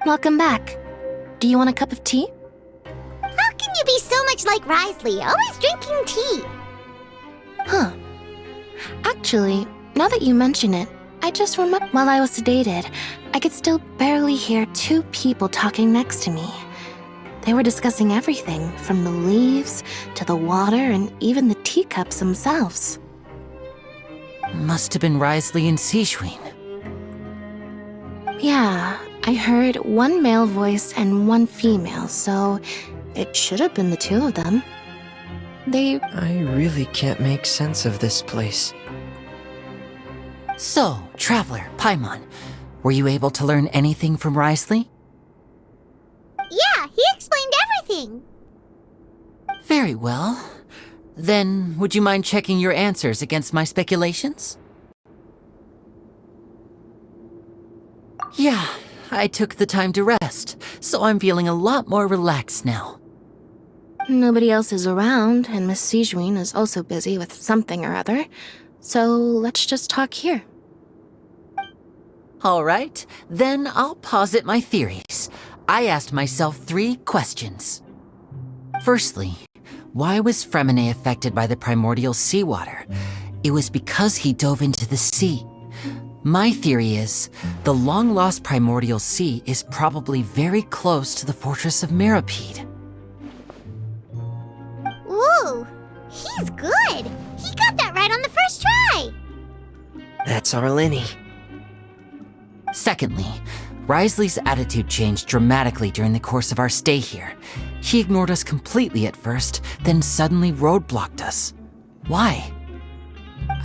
Welcome back. Do you want a cup of tea? How can you be so much like Risley, always drinking tea? Huh. Actually, now that you mention it, I just remember while I was sedated, I could still barely hear two people talking next to me. They were discussing everything, from the leaves to the water and even the teacups themselves. Must have been Risley and Sijwin. Yeah, I heard one male voice and one female, so it should have been the two of them. I really can't make sense of this place. So, Traveler, Paimon, were you able to learn anything from Risley? Yeah, he explained everything. Very well. Then, would you mind checking your answers against my speculations? Yeah, I took the time to rest, so I'm feeling a lot more relaxed now. Nobody else is around, and Miss Sijwin is also busy with something or other, so let's just talk here. All right, then I'll posit my theories. I asked myself 3 questions. Firstly, why was Fremine affected by the primordial seawater? It was because he dove into the sea. My theory is, the long-lost primordial sea is probably very close to the fortress of Mirapede. Ooh, he's good. He got that right on the first try. That's our Linny. Secondly, Risley's attitude changed dramatically during the course of our stay here. He ignored us completely at first, then suddenly roadblocked us. Why?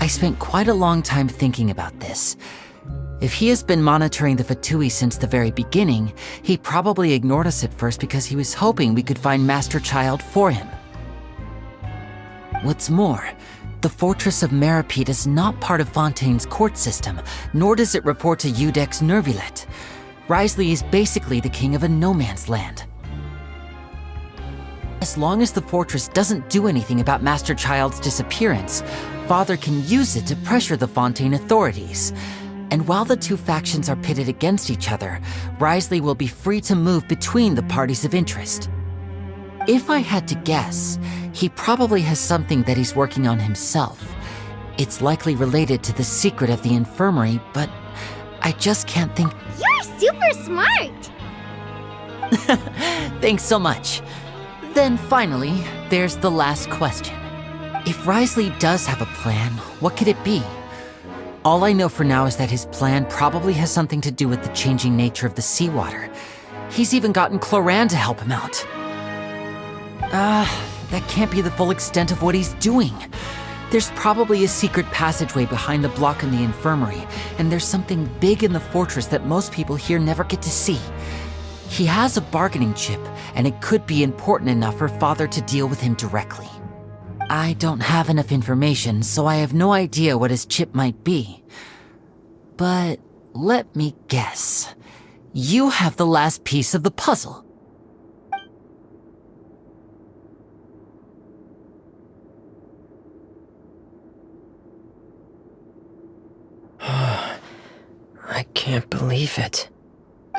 I spent quite a long time thinking about this. If he has been monitoring the Fatui since the very beginning, he probably ignored us at first because he was hoping we could find Master Child for him. What's more, the Fortress of Mirapede is not part of Fontaine's court system, nor does it report to Udex Nervulet. Risley is basically the king of a no-man's land. As long as the fortress doesn't do anything about Master Child's disappearance, Father can use it to pressure the Fontaine authorities. And while the two factions are pitted against each other, Risley will be free to move between the parties of interest. If I had to guess, he probably has something that he's working on himself. It's likely related to the secret of the infirmary, but I just can't think. You're super smart. Thanks so much. Then finally, there's the last question. If Risley does have a plan, what could it be? All I know for now is that his plan probably has something to do with the changing nature of the seawater. He's even gotten Cloran to help him out. That can't be the full extent of what he's doing. There's probably a secret passageway behind the block in the infirmary, and there's something big in the fortress that most people here never get to see. He has a bargaining chip, and it could be important enough for Father to deal with him directly. I don't have enough information, so I have no idea what his chip might be. But let me guess. You have the last piece of the puzzle. I can't believe it.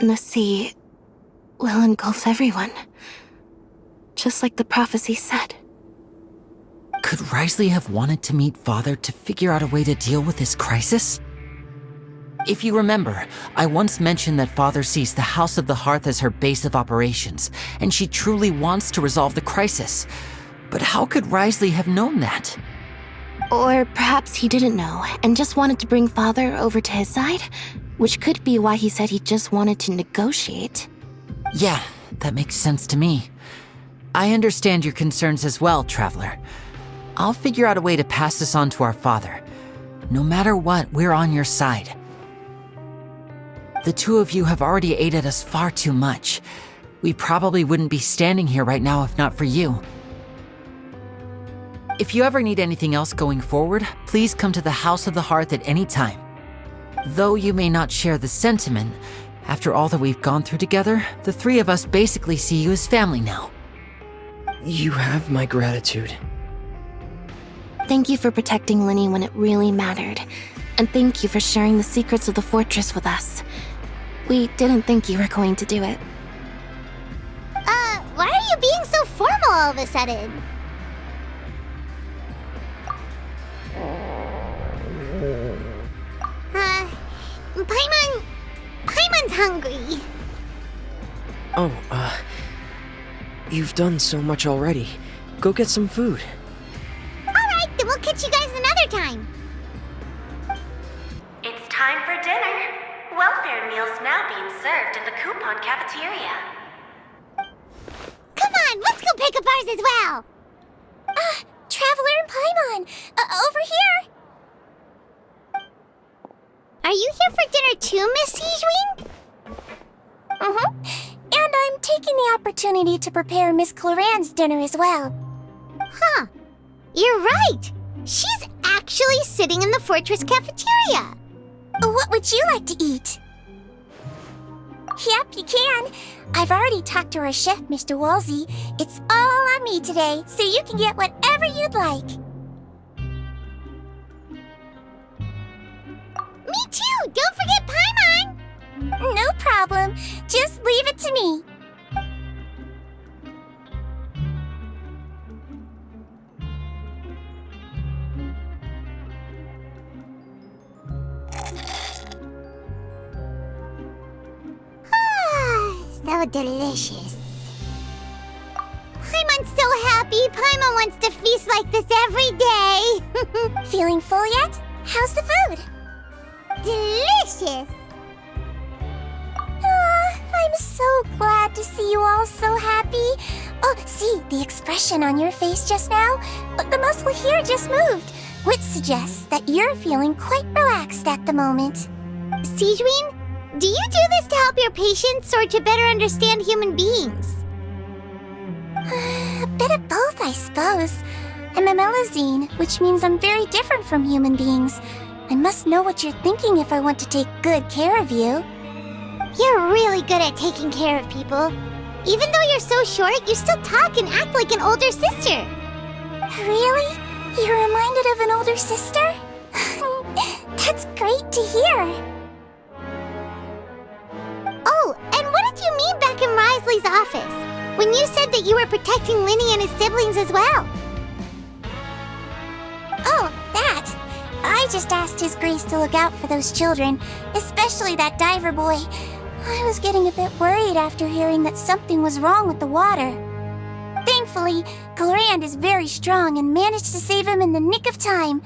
The sea will engulf everyone, just like the prophecy said. Could Risley have wanted to meet Father to figure out a way to deal with this crisis? If you remember, I once mentioned that Father sees the House of the Hearth as her base of operations, and she truly wants to resolve the crisis. But how could Risley have known that? Or perhaps he didn't know and just wanted to bring Father over to his side, which could be why he said he just wanted to negotiate. Yeah, that makes sense to me. I understand your concerns as well, Traveler. I'll figure out a way to pass this on to our father. No matter what, we're on your side. The two of you have already aided us far too much. We probably wouldn't be standing here right now if not for you. If you ever need anything else going forward, please come to the House of the Hearth at any time. Though you may not share the sentiment, after all that we've gone through together, the three of us basically see you as family now. You have my gratitude. Thank you for protecting Linny when it really mattered, and thank you for sharing the secrets of the fortress with us. We didn't think you were going to do it. Why are you being so formal all of a sudden? Paimon's hungry. Oh, you've done so much already. Go get some food. Alright, then we'll catch you guys another time. It's time for dinner. Welfare meals now being served in the coupon cafeteria. Come on, let's go pick up ours as well. Traveler and Paimon, over here. Are you here for dinner too, Miss Sijwing? And I'm taking the opportunity to prepare Miss Cloran's dinner as well. Huh. You're right. She's actually sitting in the fortress cafeteria. What would you like to eat? Yep, you can. I've already talked to our chef, Mr. Wolsey. It's all on me today, so you can get whatever you'd like. Me too! Don't forget Paimon! No problem. Just leave it to me. So delicious. Paimon's so happy. Paimon wants to feast like this every day. Feeling full yet? How's the food? Delicious. I'm so glad to see you all so happy. Oh, see, the expression on your face just now? The muscle here just moved, which suggests that you're feeling quite relaxed at the moment. Sijween, do you do this to help your patients or to better understand human beings? A bit of both, I suppose. I'm a Melazine, which means I'm very different from human beings. I must know what you're thinking if I want to take good care of you. You're really good at taking care of people. Even though you're so short, you still talk and act like an older sister. Really? You're reminded of an older sister? That's great to hear. Oh, and what did you mean back in Risley's office? When you said that you were protecting Linny and his siblings as well? Oh, that. I just asked His Grace to look out for those children, especially that diver boy. I was getting a bit worried after hearing that something was wrong with the water. Thankfully, Cloran is very strong and managed to save him in the nick of time.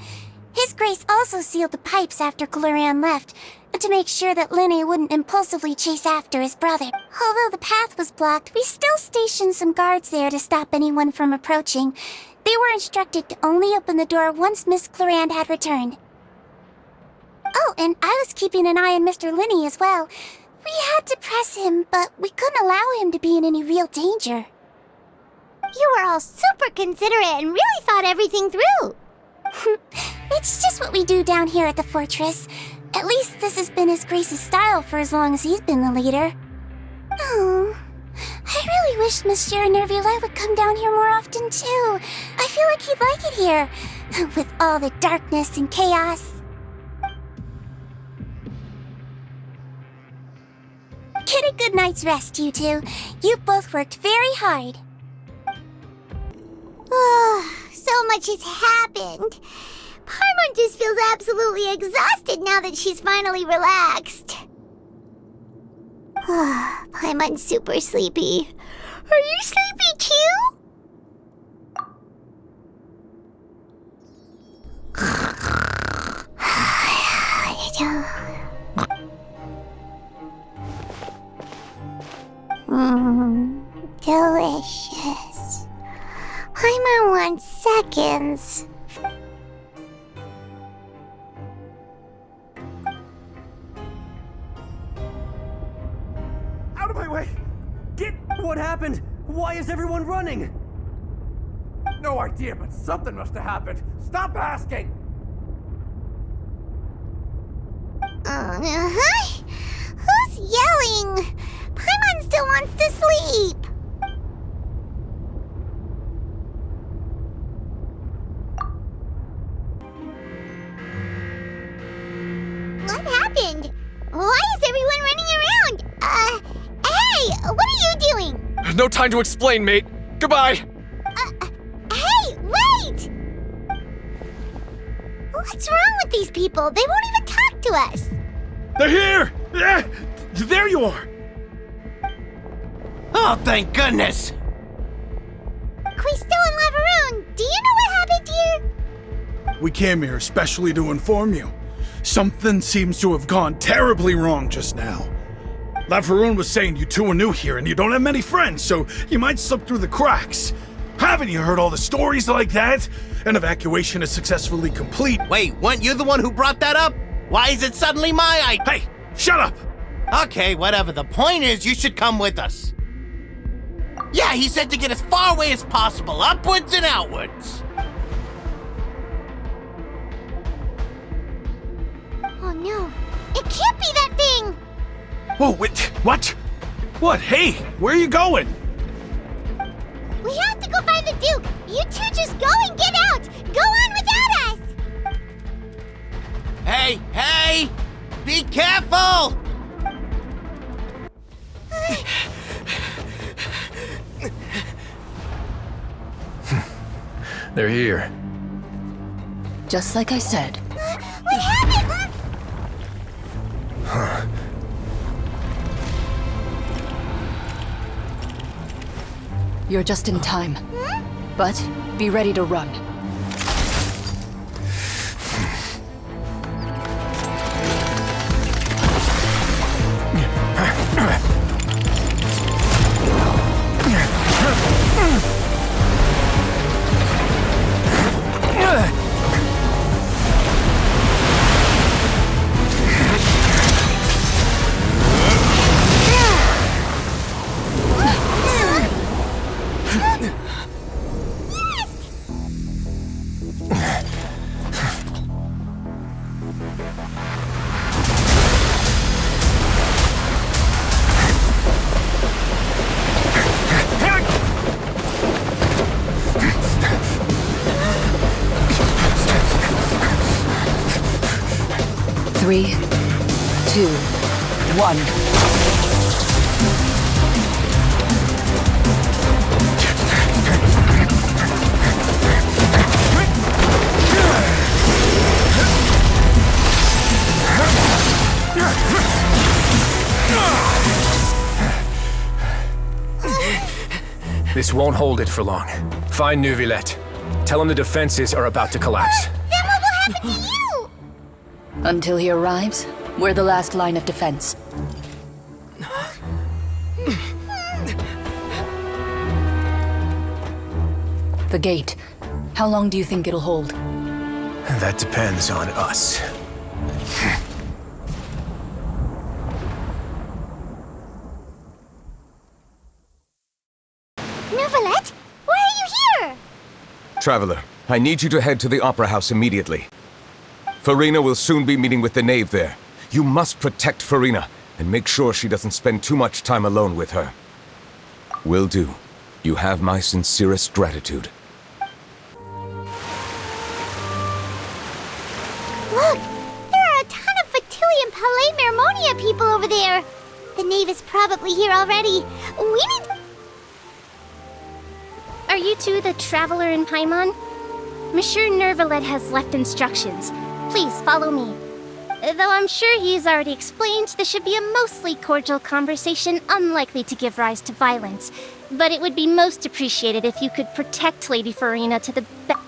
His Grace also sealed the pipes after Cloran left, to make sure that Linny wouldn't impulsively chase after his brother. Although the path was blocked, we still stationed some guards there to stop anyone from approaching. They were instructed to only open the door once Miss Cloran had returned. Oh, and I was keeping an eye on Mr. Linny as well. We had to press him, but we couldn't allow him to be in any real danger. You were all super considerate and really thought everything through. It's just what we do down here at the fortress. At least this has been His Grace's style for as long as he's been the leader. Oh, I really wish Monsieur Nervula would come down here more often too. I feel like he'd like it here, with all the darkness and chaos. Get a good night's rest, you two. You both worked very hard. Oh, so much has happened. Paimon just feels absolutely exhausted now that she's finally relaxed. Paimon's super sleepy. Are you sleepy too? Delicious. Paimon wants seconds. Out of my way! Get what happened? Why is everyone running? No idea, but something must have happened. Stop asking! Who's yelling? Paimon still wants to sleep. What happened? Why is everyone running around? No time to explain, mate. Goodbye! Hey, wait! What's wrong with these people? They won't even talk to us. They're here! There you are! Oh, thank goodness! Quisto and Laveroon, do you know what happened here? We came here especially to inform you. Something seems to have gone terribly wrong just now. Laveroon was saying you two are new here and you don't have many friends, so you might slip through the cracks. Haven't you heard all the stories like that? An evacuation is successfully complete. Wait, weren't you the one who brought that up? Why is it suddenly my idea? Hey, shut up! Okay, whatever. The point is, you should come with us. Yeah, he said to get as far away as possible, upwards and outwards. Oh no, it can't be that thing! Whoa, wait, what? What? Hey, where are you going? We have to go find the Duke! You two just go and get out! Go on without us! Hey, hey! Be careful! They're here. Just like I said. What happened? You're just in time. But be ready to run. Three, 2, 1. This won't hold it for long. Find Neuvillette. Tell him the defenses are about to collapse. Then what will happen to you? Until he arrives, we're the last line of defense. The gate. How long do you think it'll hold? That depends on us. Neuvillette? Why are you here? Traveler, I need you to head to the Opera House immediately. Farina will soon be meeting with the knave there. You must protect Farina, and make sure she doesn't spend too much time alone with her. Will do. You have my sincerest gratitude. Look! There are a ton of Fatui and Palais Mermonia people over there! The knave is probably here already. We need... Are you two the Traveler and Paimon? Monsieur Neuvillette has left instructions. Please follow me. Though I'm sure he's already explained, this should be a mostly cordial conversation, unlikely to give rise to violence. But it would be most appreciated if you could protect Lady Farina to the best.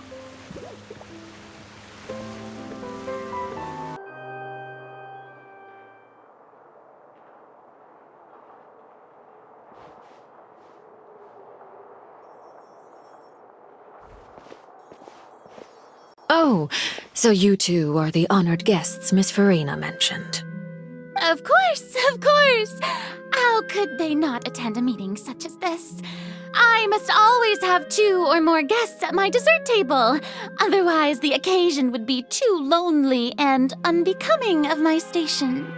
Oh, so you two are the honored guests Miss Farina mentioned. Of course, of course! How could they not attend a meeting such as this? I must always have 2 or more guests at my dessert table. Otherwise, the occasion would be too lonely and unbecoming of my station.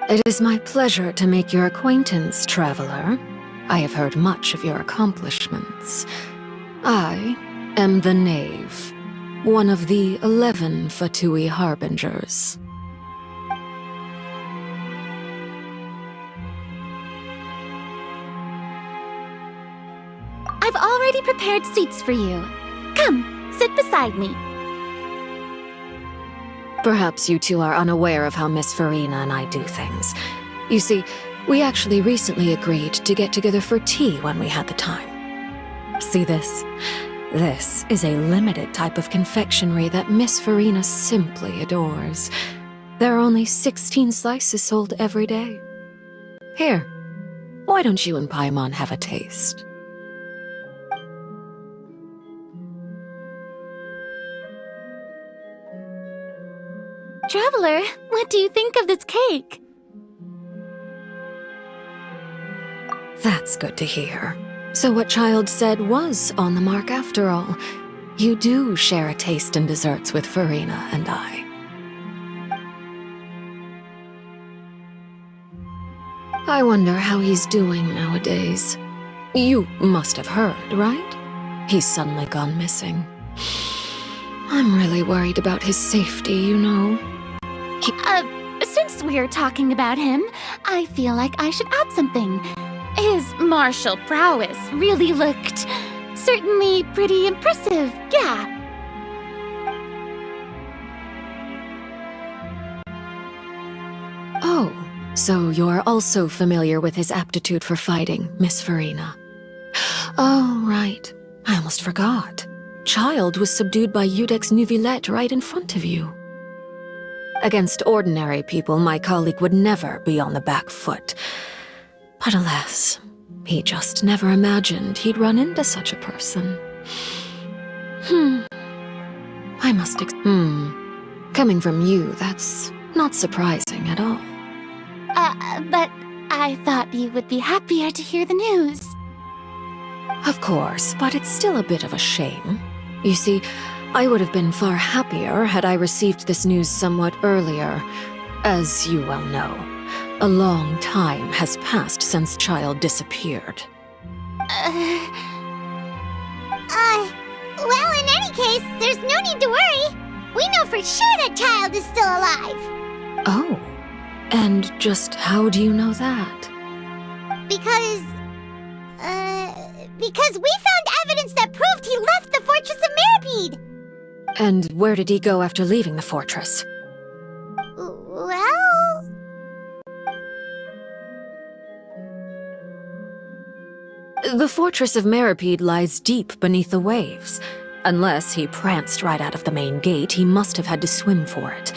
It is my pleasure to make your acquaintance, traveler. I have heard much of your accomplishments. I am the knave, one of the 11 Fatui harbingers. I've already prepared seats for you. Come, sit beside me. Perhaps you two are unaware of how Miss Farina and I do things. You see, we actually recently agreed to get together for tea when we had the time. See this? This is a limited type of confectionery that Miss Farina simply adores. There are only 16 slices sold every day. Here, why don't you and Paimon have a taste? Traveler, what do you think of this cake? That's good to hear. So what Child said was on the mark after all. You do share a taste in desserts with Farina and I. I wonder how he's doing nowadays. You must have heard, right? He's suddenly gone missing. I'm really worried about his safety, you know. Since we're talking about him, I feel like I should add something. His martial prowess really looked certainly pretty impressive, yeah. Oh, so you're also familiar with his aptitude for fighting, Miss Farina. Oh, right. I almost forgot. Child was subdued by Udex Neuvillette right in front of you. Against ordinary people, my colleague would never be on the back foot. But alas, he just never imagined he'd run into such a person. I must Coming from you, that's not surprising at all. But I thought you would be happier to hear the news. Of course, but it's still a bit of a shame. You see, I would have been far happier had I received this news somewhat earlier. As you well know, a long time has passed since Child disappeared. Well, in any case, there's no need to worry. We know for sure that Child is still alive. Oh, and just how do you know that? Because we found evidence that proved he left the Fortress of Meripede. And where did he go after leaving the fortress? Well... The Fortress of Meripede lies deep beneath the waves. Unless he pranced right out of the main gate, he must have had to swim for it.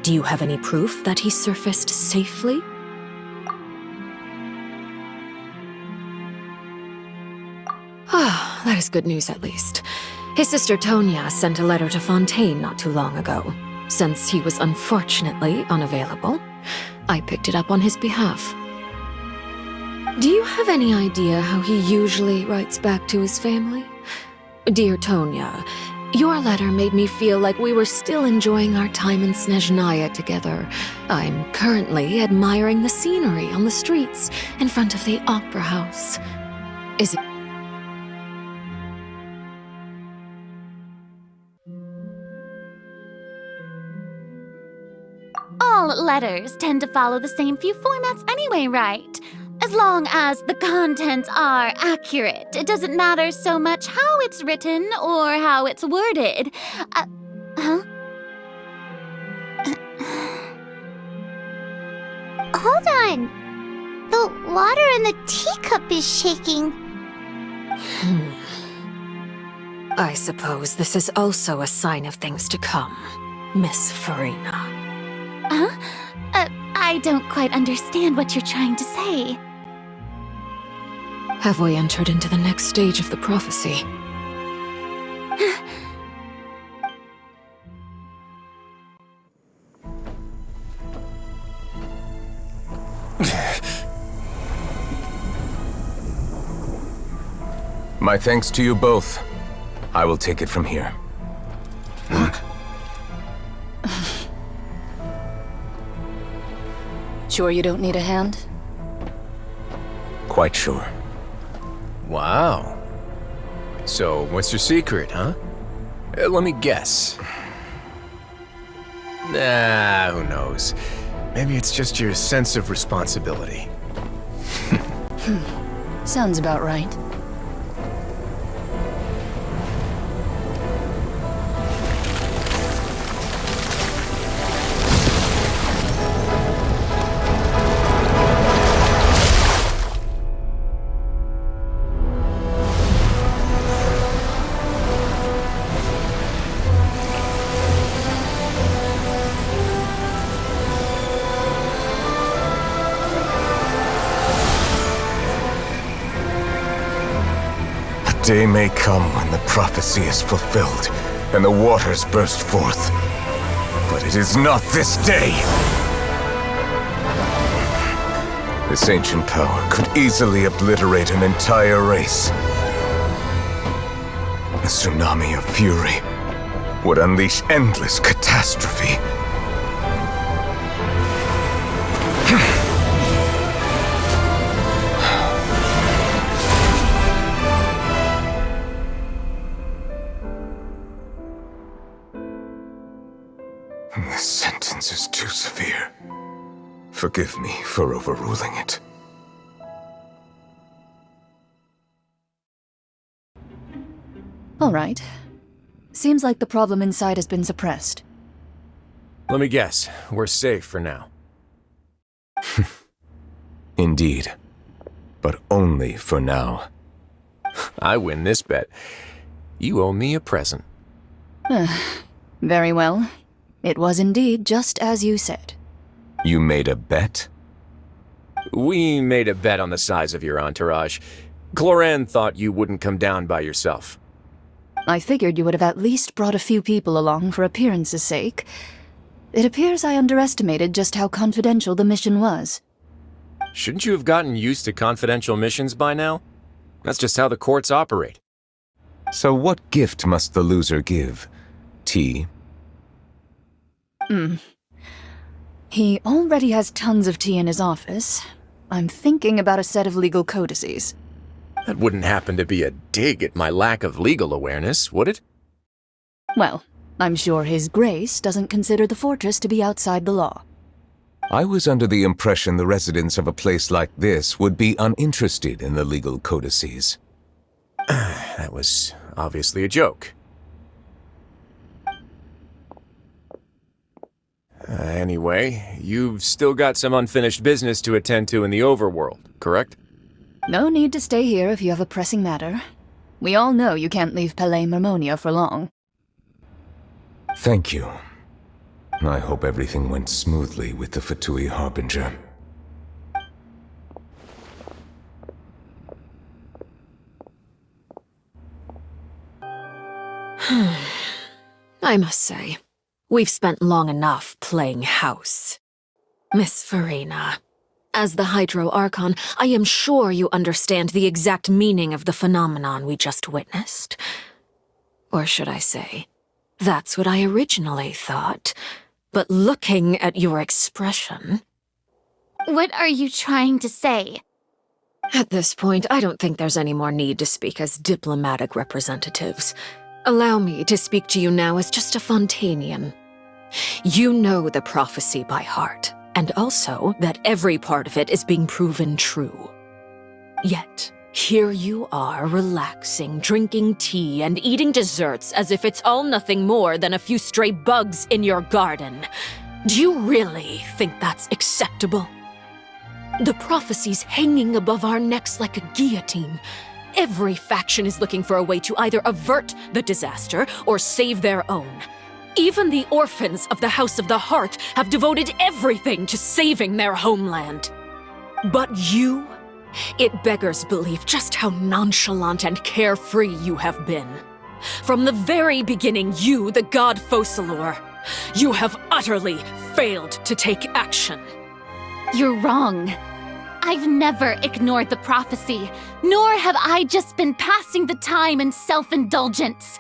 Do you have any proof that he surfaced safely? Ah, that is good news at least. His sister Tonya sent a letter to Fontaine not too long ago. Since he was unfortunately unavailable, I picked it up on his behalf. Do you have any idea how he usually writes back to his family? Dear Tonya, your letter made me feel like we were still enjoying our time in Snezhnaya together. I'm currently admiring the scenery on the streets in front of the opera house. Is it... All letters tend to follow the same few formats anyway, right? As long as the contents are accurate, it doesn't matter so much how it's written or how it's worded. Hold on. The water in the teacup is shaking. I suppose this is also a sign of things to come, Miss Farina. I don't quite understand what you're trying to say. Have we entered into the next stage of the prophecy? My thanks to you both. I will take it from here. Sure you don't need a hand? Quite sure. Wow. So, what's your secret, huh? Let me guess. Nah, who knows? Maybe it's just your sense of responsibility. Sounds about right. day may come when the prophecy is fulfilled and the waters burst forth. But it is not this day! This ancient power could easily obliterate an entire race. A tsunami of fury would unleash endless catastrophe. This sentence is too severe. Forgive me for overruling it. All right. Seems like the problem inside has been suppressed. Let me guess, we're safe for now. Indeed. But only for now. I win this bet. You owe me a present. Very well. It was indeed just as you said. You made a bet? We made a bet on the size of your entourage. Cloran thought you wouldn't come down by yourself. I figured you would have at least brought a few people along for appearance's sake. It appears I underestimated just how confidential the mission was. Shouldn't you have gotten used to confidential missions by now? That's just how the courts operate. So what gift must the loser give? Tea? He already has tons of tea in his office. I'm thinking about a set of legal codices. That wouldn't happen to be a dig at my lack of legal awareness, would it? Well, I'm sure His Grace doesn't consider the fortress to be outside the law. I was under the impression the residents of a place like this would be uninterested in the legal codices. That was obviously a joke. Anyway, you've still got some unfinished business to attend to in the overworld, correct? No need to stay here if you have a pressing matter. We all know you can't leave Palais Mermonia for long. Thank you. I hope everything went smoothly with the Fatui Harbinger. I must say, we've spent long enough playing house. Miss Farina, as the Hydro Archon, I am sure you understand the exact meaning of the phenomenon we just witnessed. Or should I say, that's what I originally thought. But looking at your expression... What are you trying to say? At this point, I don't think there's any more need to speak as diplomatic representatives. Allow me to speak to you now as just a Fontainian. You know the prophecy by heart, and also that every part of it is being proven true. Yet, here you are, relaxing, drinking tea, and eating desserts as if it's all nothing more than a few stray bugs in your garden. Do you really think that's acceptable? The prophecy's hanging above our necks like a guillotine. Every faction is looking for a way to either avert the disaster or save their own. Even the orphans of the House of the Hearth have devoted everything to saving their homeland. But you? It beggars belief just how nonchalant and carefree you have been. From the very beginning, you, the god Focalor, you have utterly failed to take action. You're wrong. I've never ignored the prophecy, nor have I just been passing the time in self-indulgence.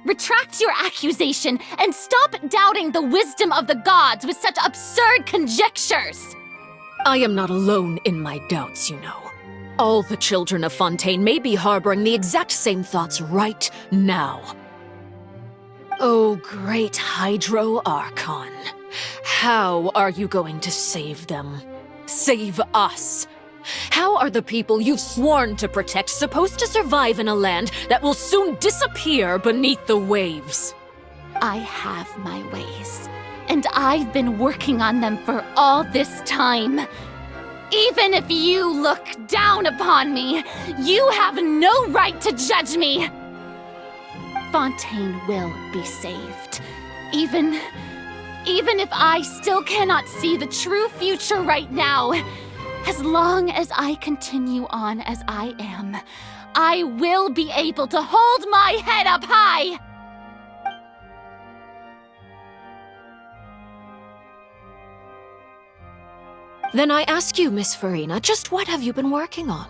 Retract your accusation and stop doubting the wisdom of the gods with such absurd conjectures. I am not alone in my doubts, you know. All the children of Fontaine may be harboring the exact same thoughts right now. Oh, great Hydro Archon. How are you going to save them? Save us? How are the people you've sworn to protect supposed to survive in a land that will soon disappear beneath the waves? I have my ways, and I've been working on them for all this time. Even if you look down upon me, you have no right to judge me. Fontaine will be saved. Even if I still cannot see the true future right now, as long as I continue on as I am, I will be able to hold my head up high! Then I ask you, Miss Farina, just what have you been working on?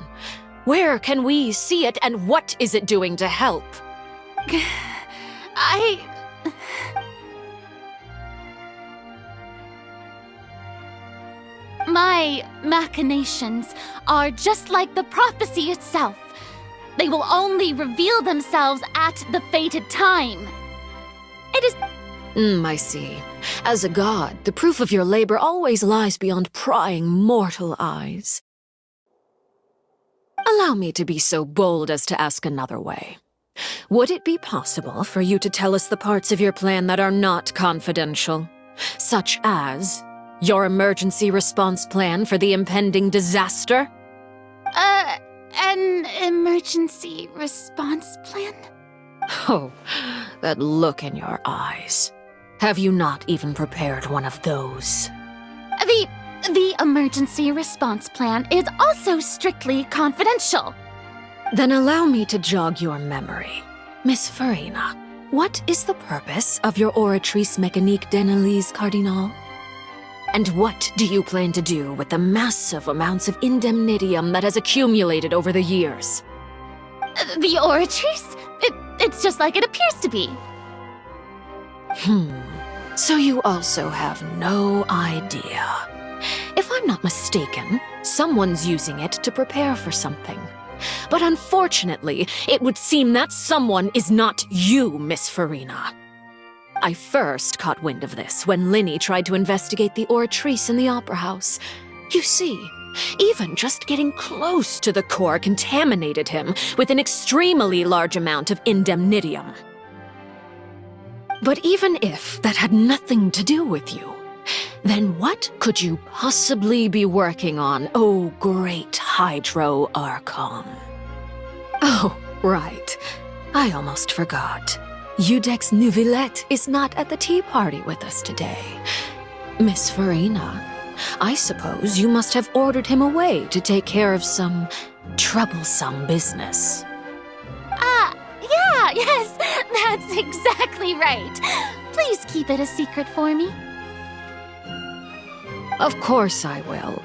Where can we see it, and what is it doing to help? My machinations are just like the prophecy itself. They will only reveal themselves at the fated time. It is... I see. As a god, the proof of your labor always lies beyond prying mortal eyes. Allow me to be so bold as to ask another way. Would it be possible for you to tell us the parts of your plan that are not confidential? Such as your emergency response plan for the impending disaster? An emergency response plan? Oh, that look in your eyes. Have you not even prepared one of those? The emergency response plan is also strictly confidential. Then allow me to jog your memory. Miss Farina, what is the purpose of your oratrice mécanique d'analyse cardinal? And what do you plan to do with the massive amounts of indemnitium that has accumulated over the years? The oratrice? It's just like it appears to be. So you also have no idea. If I'm not mistaken, someone's using it to prepare for something. But unfortunately, it would seem that someone is not you, Miss Farina. I first caught wind of this when Linny tried to investigate the oratrice in the Opera House. You see, even just getting close to the core contaminated him with an extremely large amount of indemnitium. But even if that had nothing to do with you, then what could you possibly be working on, oh great Hydro Archon? Oh, right. I almost forgot. Udex Neuvillette is not at the tea party with us today. Miss Farina, I suppose you must have ordered him away to take care of some troublesome business. Yes, that's exactly right. Please keep it a secret for me. Of course I will.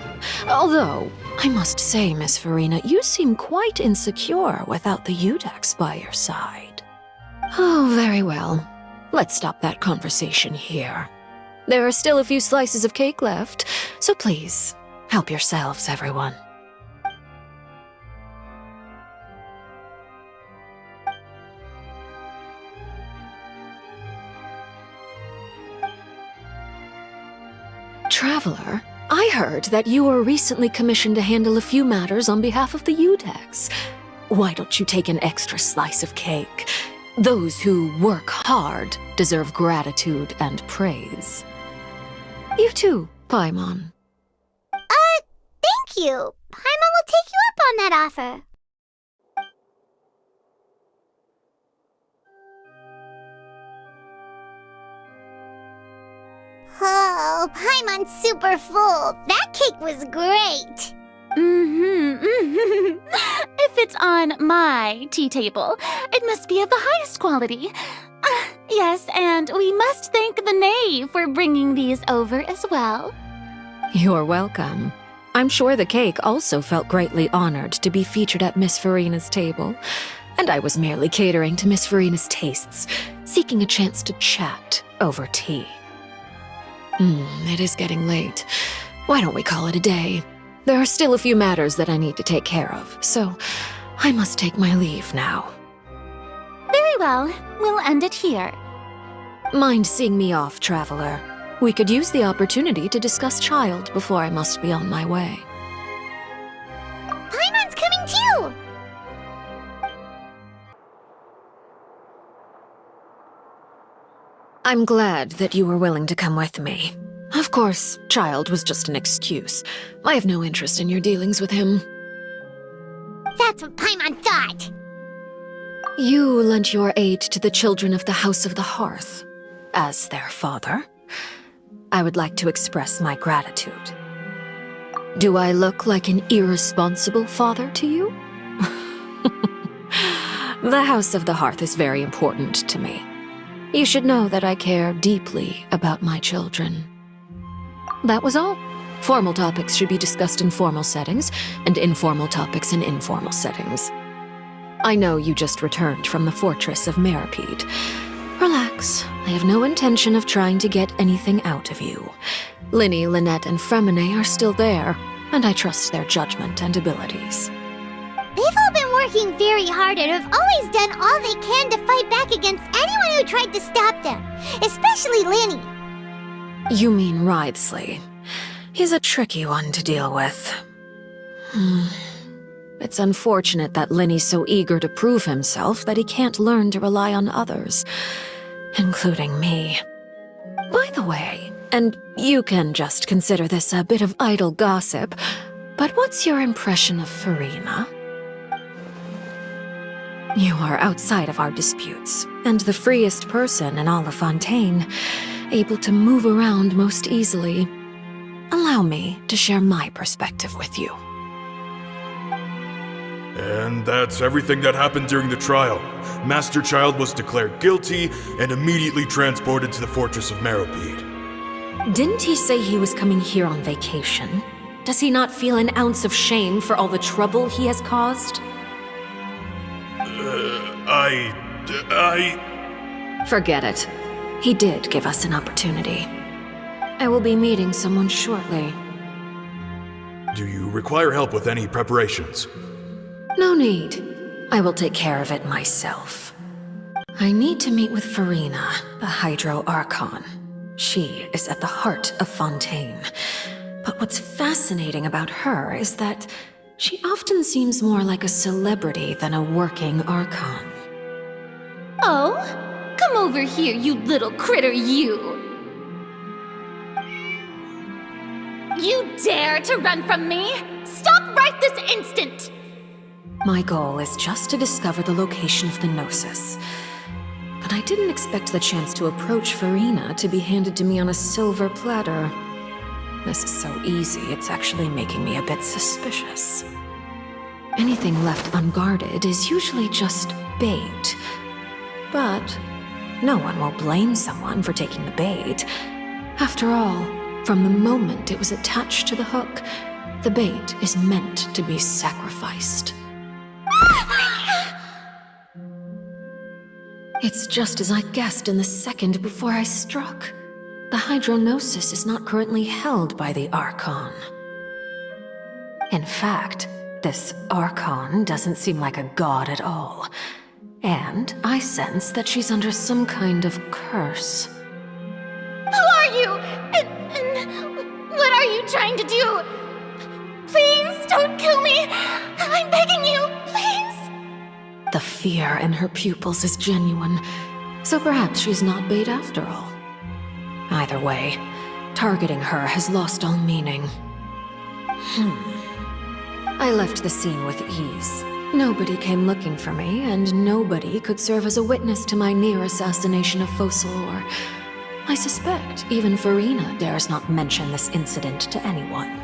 Although, I must say, Miss Farina, you seem quite insecure without the Udex by your side. Oh, very well. Let's stop that conversation here. There are still a few slices of cake left, so please, help yourselves, everyone. Traveler, I heard that you were recently commissioned to handle a few matters on behalf of the Udex. Why don't you take an extra slice of cake? Those who work hard deserve gratitude and praise. You too, Paimon. Thank you. Paimon will take you up on that offer. Oh, Paimon's super full. That cake was great. If it's on my tea table, it must be of the highest quality. Yes, and we must thank the knave for bringing these over as well. You're welcome. I'm sure the cake also felt greatly honored to be featured at Miss Farina's table, and I was merely catering to Miss Farina's tastes, seeking a chance to chat over tea. It is getting late. Why don't we call it a day? There are still a few matters that I need to take care of, so I must take my leave now. Very well. We'll end it here. Mind seeing me off, Traveler? We could use the opportunity to discuss Child before I must be on my way. Paimon's coming too! I'm glad that you were willing to come with me. Of course, Child was just an excuse. I have no interest in your dealings with him. That's what Paimon thought. You lent your aid to the children of the House of the Hearth. As their father, I would like to express my gratitude. Do I look like an irresponsible father to you? The House of the Hearth is very important to me. You should know that I care deeply about my children. That was all. Formal topics should be discussed in formal settings, and informal topics in informal settings. I know you just returned from the fortress of Meripede. Relax. I have no intention of trying to get anything out of you. Linny, Lynette, and Fremine are still there, and I trust their judgment and abilities. They've all been working very hard and have always done all they can to fight back against anyone who tried to stop them, especially Linny. You mean Wriothesley. He's a tricky one to deal with. It's unfortunate that Linny's so eager to prove himself that he can't learn to rely on others, including me. By the way, and you can just consider this a bit of idle gossip, but what's your impression of Farina? You are outside of our disputes, and the freest person in all of Fontaine, able to move around most easily. Allow me to share my perspective with you. And that's everything that happened during the trial. Master Child was declared guilty and immediately transported to the Fortress of Meripede. Didn't he say he was coming here on vacation? Does he not feel an ounce of shame for all the trouble he has caused? Forget it. He did give us an opportunity. I will be meeting someone shortly. Do you require help with any preparations? No need. I will take care of it myself. I need to meet with Farina, the Hydro Archon. She is at the heart of Fontaine. But what's fascinating about her is that she often seems more like a celebrity than a working Archon. Oh? Come over here, you little critter, you! You dare to run from me? Stop right this instant! My goal is just to discover the location of the Gnosis. But I didn't expect the chance to approach Farina to be handed to me on a silver platter. This is so easy, it's actually making me a bit suspicious. Anything left unguarded is usually just bait. But no one will blame someone for taking the bait. After all, from the moment it was attached to the hook, the bait is meant to be sacrificed. It's just as I guessed in the second before I struck. The Hydronosis is not currently held by the Archon. In fact, this Archon doesn't seem like a god at all. And I sense that she's under some kind of curse. Who are you? And what are you trying to do? Please don't kill me! I'm begging you, please! The fear in her pupils is genuine, so perhaps she's not bait after all. Either way, targeting her has lost all meaning. I left the scene with ease. Nobody came looking for me, and nobody could serve as a witness to my near assassination of Focalor. I suspect even Farina dares not mention this incident to anyone.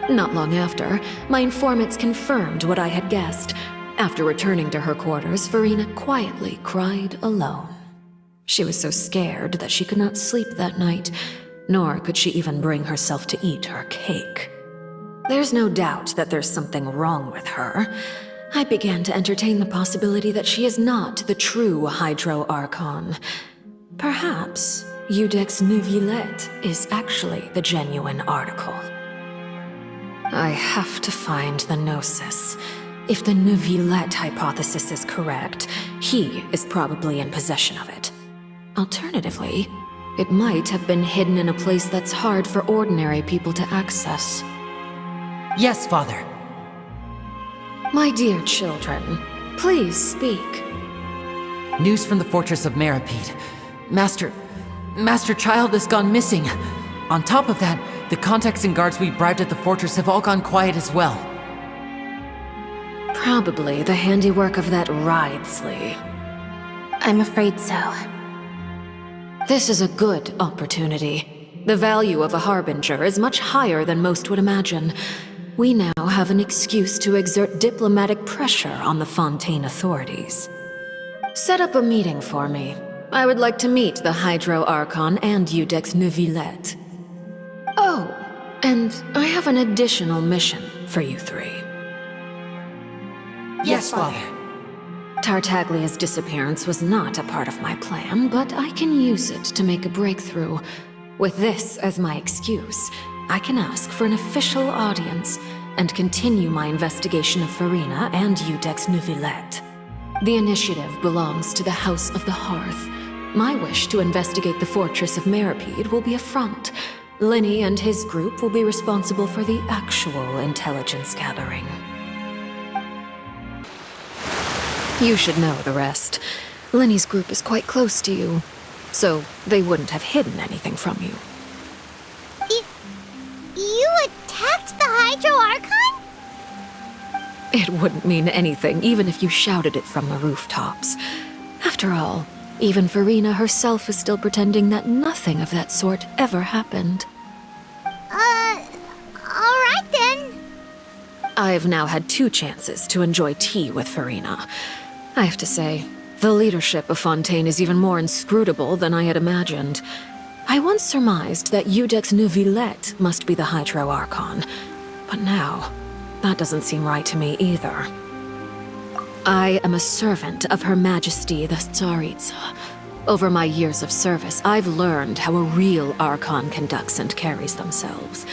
Not long after, my informants confirmed what I had guessed. After returning to her quarters, Farina quietly cried alone. She was so scared that she could not sleep that night, nor could she even bring herself to eat her cake. There's no doubt that there's something wrong with her. I began to entertain the possibility that she is not the true Hydro Archon. Perhaps Eudex Neuvillette is actually the genuine article. I have to find the Gnosis. If the Neuvillette hypothesis is correct, he is probably in possession of it. Alternatively, it might have been hidden in a place that's hard for ordinary people to access. Yes, Father. My dear children, please speak. News from the Fortress of Meripede. Master Child has gone missing. On top of that, the contacts and guards we bribed at the fortress have all gone quiet as well. Probably the handiwork of that Wriothesley. I'm afraid so. This is a good opportunity. The value of a harbinger is much higher than most would imagine. We now have an excuse to exert diplomatic pressure on the Fontaine authorities. Set up a meeting for me. I would like to meet the Hydro Archon and Iudex Neuvillette. Oh, and I have an additional mission for you three. Yes, Father. Tartaglia's disappearance was not a part of my plan, but I can use it to make a breakthrough. With this as my excuse, I can ask for an official audience and continue my investigation of Farina and Iudex Neuvillette. The initiative belongs to the House of the Hearth. My wish to investigate the fortress of Meripede will be a front. Linny and his group will be responsible for the actual intelligence gathering. You should know the rest. Linny's group is quite close to you, so they wouldn't have hidden anything from you. You attacked the Hydro Archon? It wouldn't mean anything, even if you shouted it from the rooftops. After all, even Farina herself is still pretending that nothing of that sort ever happened. Alright then. I've now had 2 chances to enjoy tea with Farina. I have to say, the leadership of Fontaine is even more inscrutable than I had imagined. I once surmised that Iudex Neuvillette must be the Hydro Archon, but now, that doesn't seem right to me either. I am a servant of Her Majesty the Tsaritsa. Over my years of service, I've learned how a real Archon conducts and carries themselves.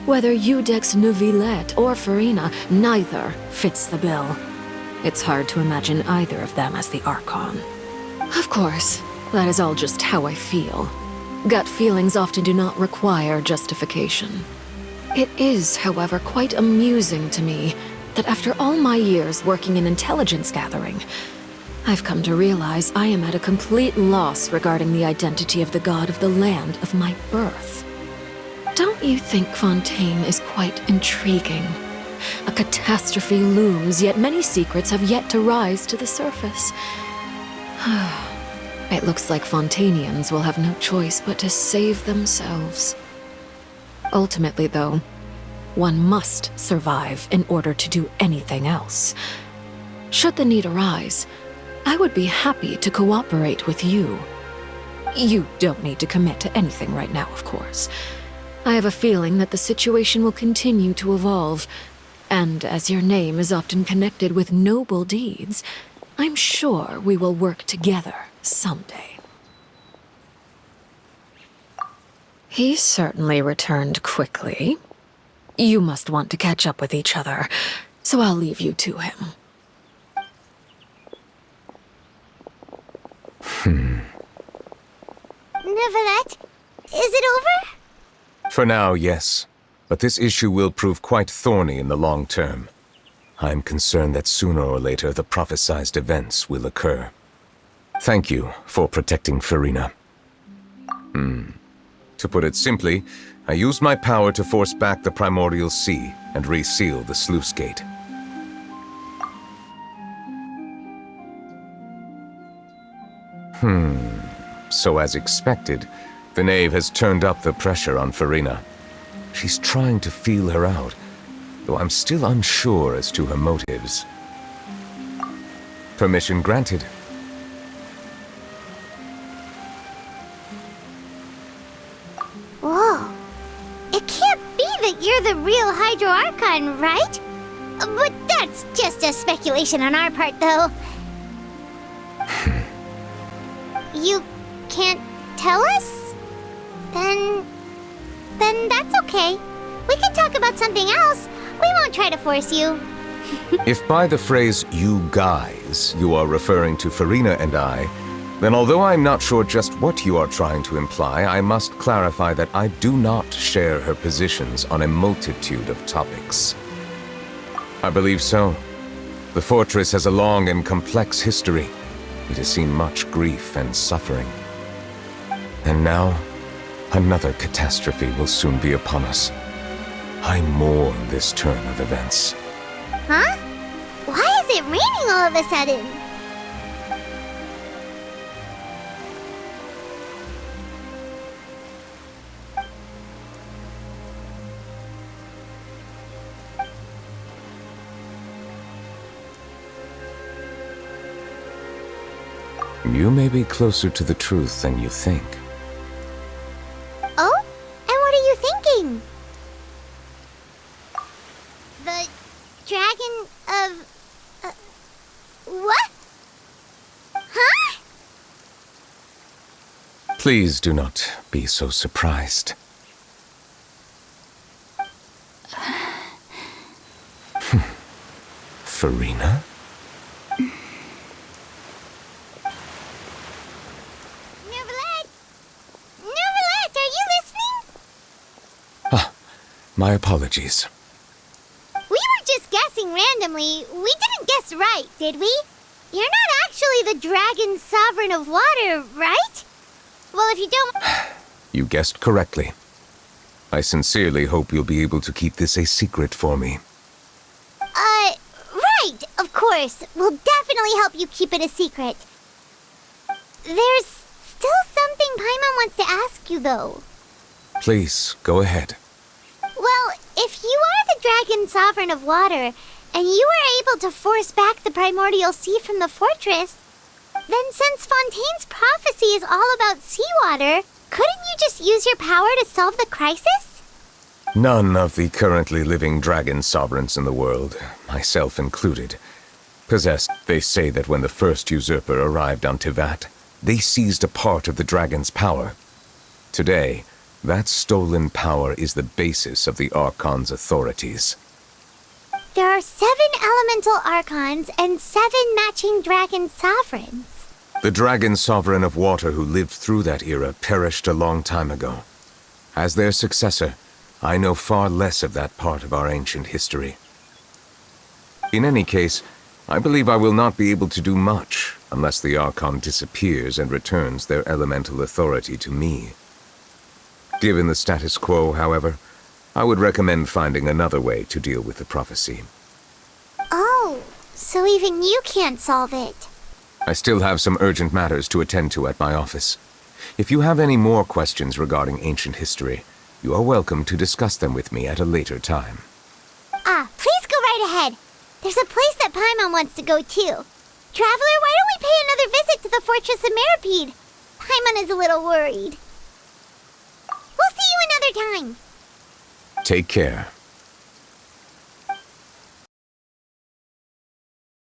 Whether Iudex Neuvillette or Farina, neither fits the bill. It's hard to imagine either of them as the Archon. Of course, that is all just how I feel. Gut feelings often do not require justification. It is, however, quite amusing to me that after all my years working in intelligence gathering, I've come to realize I am at a complete loss regarding the identity of the god of the land of my birth. Don't you think Fontaine is quite intriguing? A catastrophe looms, yet many secrets have yet to rise to the surface. It looks like Fontainians will have no choice but to save themselves. Ultimately, though, one must survive in order to do anything else. Should the need arise, I would be happy to cooperate with you. You don't need to commit to anything right now, of course. I have a feeling that the situation will continue to evolve, and as your name is often connected with noble deeds, I'm sure we will work together someday. He certainly returned quickly. You must want to catch up with each other, so I'll leave you to him. Neuvillette, is it over? For now, yes. But this issue will prove quite thorny in the long term. I'm concerned that sooner or later the prophesized events will occur. Thank you for protecting Farina. To put it simply, I used my power to force back the Primordial Sea and reseal the sluice gate. So as expected, the knave has turned up the pressure on Farina. She's trying to feel her out, though I'm still unsure as to her motives. Permission granted. Whoa. It can't be that you're the real Hydro Archon, right? But that's just a speculation on our part, though. You can't tell us? Then that's okay. We can talk about something else. We won't try to force you. If by the phrase, you guys, you are referring to Farina and I, then although I'm not sure just what you are trying to imply, I must clarify that I do not share her positions on a multitude of topics. I believe so. The fortress has a long and complex history. It has seen much grief and suffering. And now, another catastrophe will soon be upon us. I mourn this turn of events. Huh? Why is it raining all of a sudden? You may be closer to the truth than you think. Oh? And what are you thinking? The dragon of... what? Huh? Please do not be so surprised. Farina? Neverlet, are you listening? Ah, my apologies. We were just guessing randomly. We didn't guess right, did we? You're not actually the dragon sovereign of water, right? Well, if you don't... You guessed correctly. I sincerely hope you'll be able to keep this a secret for me. Right, of course. We'll definitely help you keep it a secret. There's still something Paimon wants to ask you, though. Please, go ahead. Well, if you are the dragon sovereign of water, and you were able to force back the primordial sea from the fortress, then since Fontaine's prophecy is all about seawater, couldn't you just use your power to solve the crisis? None of the currently living dragon sovereigns in the world, myself included, possessed. They say that when the first usurper arrived on Tivat, they seized a part of the dragon's power. Today, that stolen power is the basis of the Archon's authorities. There are 7 elemental Archons and 7 matching dragon sovereigns. The dragon sovereign of water who lived through that era perished a long time ago. As their successor, I know far less of that part of our ancient history. In any case, I believe I will not be able to do much unless the Archon disappears and returns their elemental authority to me. Given the status quo, however, I would recommend finding another way to deal with the prophecy. Oh, so even you can't solve it. I still have some urgent matters to attend to at my office. If you have any more questions regarding ancient history, you are welcome to discuss them with me at a later time. Please go right ahead. There's a place that Paimon wants to go too. Traveler, why don't we pay another visit to the Fortress of Meropide? Paimon is a little worried. We'll see you another time. Take care.